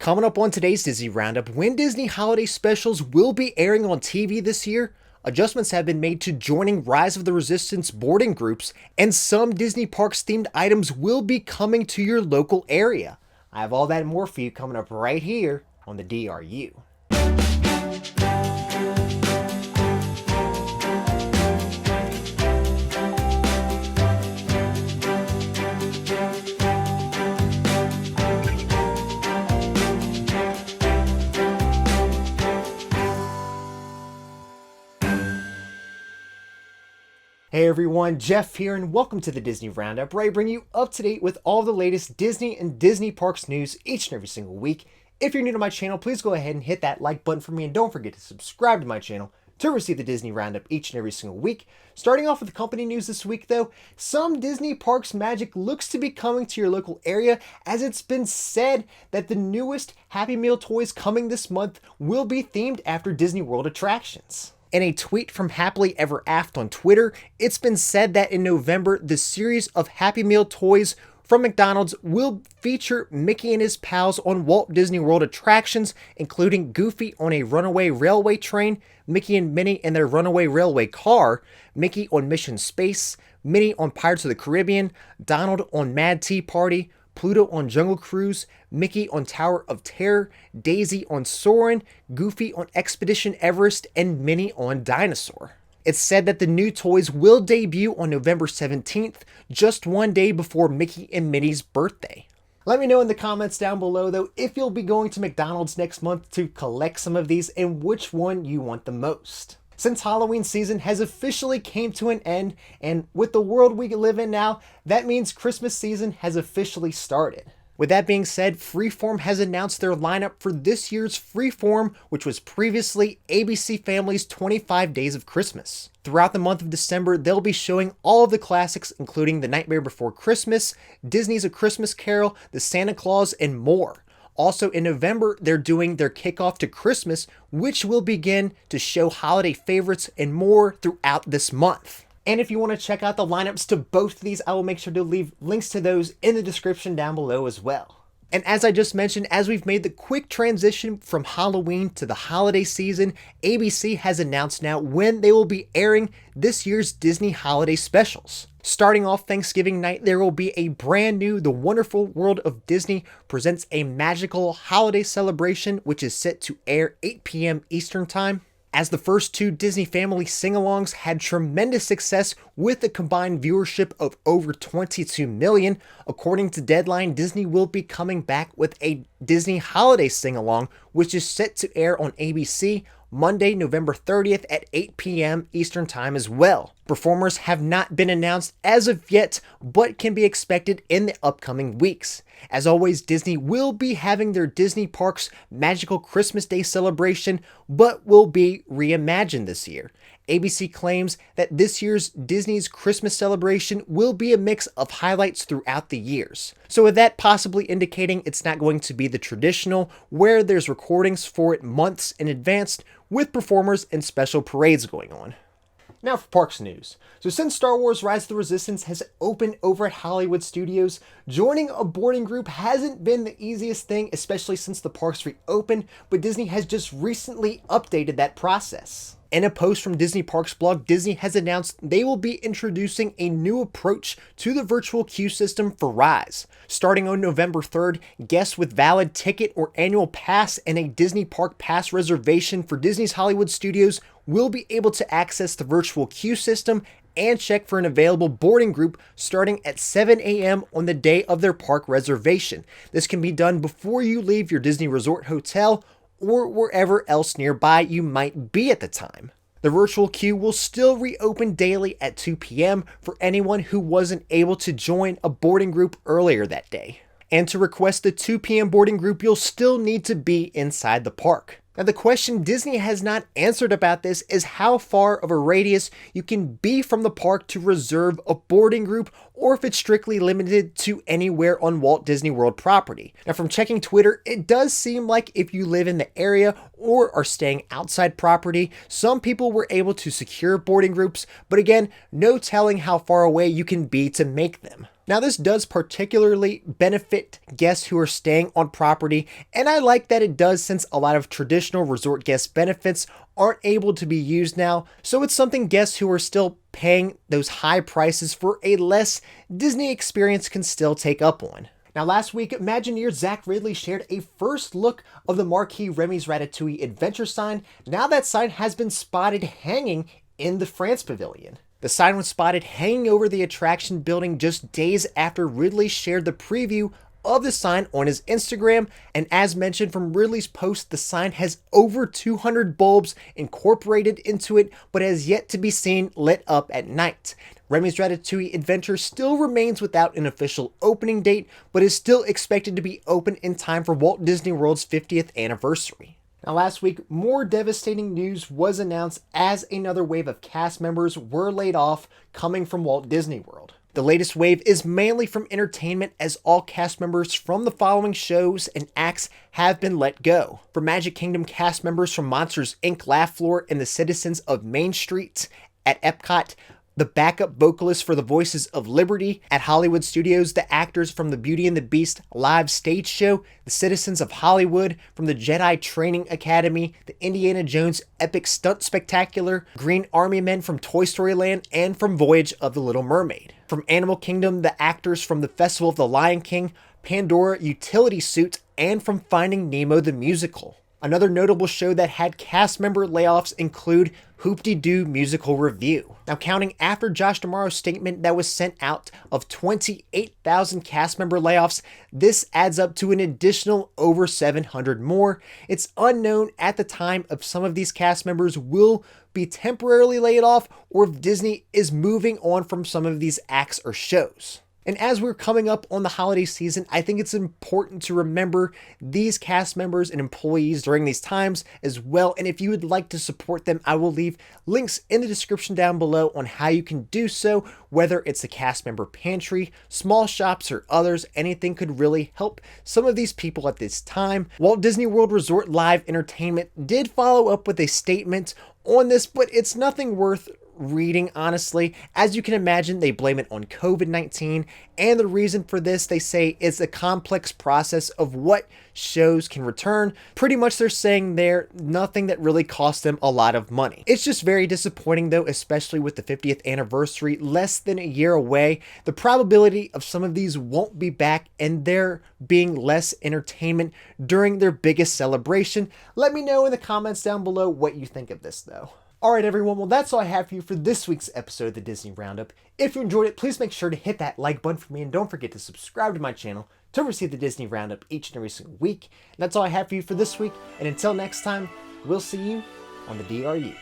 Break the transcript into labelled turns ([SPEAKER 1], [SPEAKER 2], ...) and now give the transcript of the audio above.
[SPEAKER 1] Coming up on today's Disney Roundup, when Disney holiday specials will be airing on TV this year, adjustments have been made to joining Rise of the Resistance boarding groups, and some Disney Parks themed items will be coming to your local area. I have all that and more for you coming up right here on the DRU. Hey everyone, Jeff here and welcome to the Disney Roundup, where I bring you up to date with all the latest Disney and Disney Parks news each and every single week. If you're new to my channel, please go ahead and hit that like button for me and don't forget to subscribe to my channel to receive the Disney Roundup each and every single week. Starting off with the company news this week though, some Disney Parks magic looks to be coming to your local area, as it's been said that the newest Happy Meal toys coming this month will be themed after Disney World attractions. In a tweet from Happily Ever Aft on Twitter, it's been said that in November, the series of Happy Meal toys from McDonald's will feature Mickey and his pals on Walt Disney World attractions, including Goofy on a runaway railway train, Mickey and Minnie in their runaway railway car, Mickey on Mission Space, Minnie on Pirates of the Caribbean, Donald on Mad Tea Party, Pluto on Jungle Cruise, Mickey on Tower of Terror, Daisy on Soarin', Goofy on Expedition Everest, and Minnie on Dinosaur. It's said that the new toys will debut on November 17th, just one day before Mickey and Minnie's birthday. Let me know in the comments down below though if you'll be going to McDonald's next month to collect some of these and which one you want the most. Since Halloween season has officially came to an end, and with the world we live in now, that means Christmas season has officially started. With that being said, Freeform has announced their lineup for this year's Freeform, which was previously ABC Family's 25 Days of Christmas. Throughout the month of December, they'll be showing all of the classics, including The Nightmare Before Christmas, Disney's A Christmas Carol, The Santa Claus, and more. Also in November, they're doing their kickoff to Christmas, which will begin to show holiday favorites and more throughout this month. And if you want to check out the lineups to both of these, I will make sure to leave links to those in the description down below as well. And as I just mentioned, as we've made the quick transition from Halloween to the holiday season, ABC has announced now when they will be airing this year's Disney holiday specials. Starting off Thanksgiving night, there will be a brand new The Wonderful World of Disney presents a magical holiday celebration, which is set to air 8 p.m. Eastern Time. As the first two Disney Family sing-alongs had tremendous success with a combined viewership of over 22 million, according to Deadline, Disney will be coming back with a Disney Holiday Sing-Along, which is set to air on ABC Monday, November 30th at 8 p.m. Eastern Time as well. Performers have not been announced as of yet, but can be expected in the upcoming weeks. As always, Disney will be having their Disney Parks Magical Christmas Day celebration, but will be reimagined this year. ABC claims that this year's Disney's Christmas celebration will be a mix of highlights throughout the years. So with that possibly indicating it's not going to be the traditional, where there's recordings for it months in advance with performers and special parades going on. Now for parks news. So since Star Wars Rise of the Resistance has opened over at Hollywood Studios, joining a boarding group hasn't been the easiest thing, especially since the parks reopened, but Disney has just recently updated that process. In a post from Disney Parks blog, Disney has announced they will be introducing a new approach to the virtual queue system for Rise. Starting on November 3rd, guests with valid ticket or annual pass and a Disney Park Pass reservation for Disney's Hollywood Studios will be able to access the virtual queue system and check for an available boarding group starting at 7 a.m. on the day of their park reservation. This can be done before you leave your Disney Resort hotel or wherever else nearby you might be at the time. The virtual queue will still reopen daily at 2 p.m. for anyone who wasn't able to join a boarding group earlier that day. And to request the 2 p.m. boarding group, you'll still need to be inside the park. Now the question Disney has not answered about this is how far of a radius you can be from the park to reserve a boarding group, or if it's strictly limited to anywhere on Walt Disney World property. Now from checking Twitter, it does seem like if you live in the area or are staying outside property, some people were able to secure boarding groups, but again, no telling how far away you can be to make them. Now, this does particularly benefit guests who are staying on property, and I like that it does since a lot of traditional resort guest benefits aren't able to be used now, so it's something guests who are still paying those high prices for a less Disney experience can still take up on. Now, last week, Imagineer Zach Ridley shared a first look of the marquee Remy's Ratatouille Adventure sign. Now that sign has been spotted hanging in the France Pavilion. The sign was spotted hanging over the attraction building just days after Ridley shared the preview of the sign on his Instagram, and as mentioned from Ridley's post, the sign has over 200 bulbs incorporated into it, but has yet to be seen lit up at night. Remy's Ratatouille Adventure still remains without an official opening date, but is still expected to be open in time for Walt Disney World's 50th anniversary. Now, last week, more devastating news was announced as another wave of cast members were laid off coming from Walt Disney World. The latest wave is mainly from entertainment, as all cast members from the following shows and acts have been let go. For Magic Kingdom, cast members from Monsters Inc. Laugh Floor and the Citizens of Main Street at Epcot, the backup vocalists for the Voices of Liberty at Hollywood Studios, the actors from the Beauty and the Beast live stage show, the Citizens of Hollywood from the Jedi Training Academy, the Indiana Jones Epic Stunt Spectacular, Green Army Men from Toy Story Land, and from Voyage of the Little Mermaid. From Animal Kingdom, the actors from the Festival of the Lion King, Pandora Utility Suit, and from Finding Nemo the Musical. Another notable show that had cast member layoffs include Hoop-Dee-Doo Musical Review. Now, counting after Josh D'Amaro's statement that was sent out of 28,000 cast member layoffs, this adds up to an additional over 700 more. It's unknown at the time if some of these cast members will be temporarily laid off or if Disney is moving on from some of these acts or shows. And as we're coming up on the holiday season, I think it's important to remember these cast members and employees during these times as well. And if you would like to support them, I will leave links in the description down below on how you can do so, whether it's the cast member pantry, small shops, or others. Anything could really help some of these people at this time. Walt Disney World Resort Live Entertainment did follow up with a statement on this, but it's nothing worth reading, honestly. As you can imagine, they blame it on COVID-19, and the reason for this, they say, is a complex process of what shows can return. Pretty much they're saying there nothing that really cost them a lot of money. It's just very disappointing though, especially with the 50th anniversary less than a year away. The probability of some of these won't be back and there being less entertainment during their biggest celebration. Let me know in the comments down below what you think of this though. Alright everyone, well that's all I have for you for this week's episode of the Disney Roundup. If you enjoyed it, please make sure to hit that like button for me and don't forget to subscribe to my channel to receive the Disney Roundup each and every single week. And that's all I have for you for this week, and until next time, we'll see you on the DRU.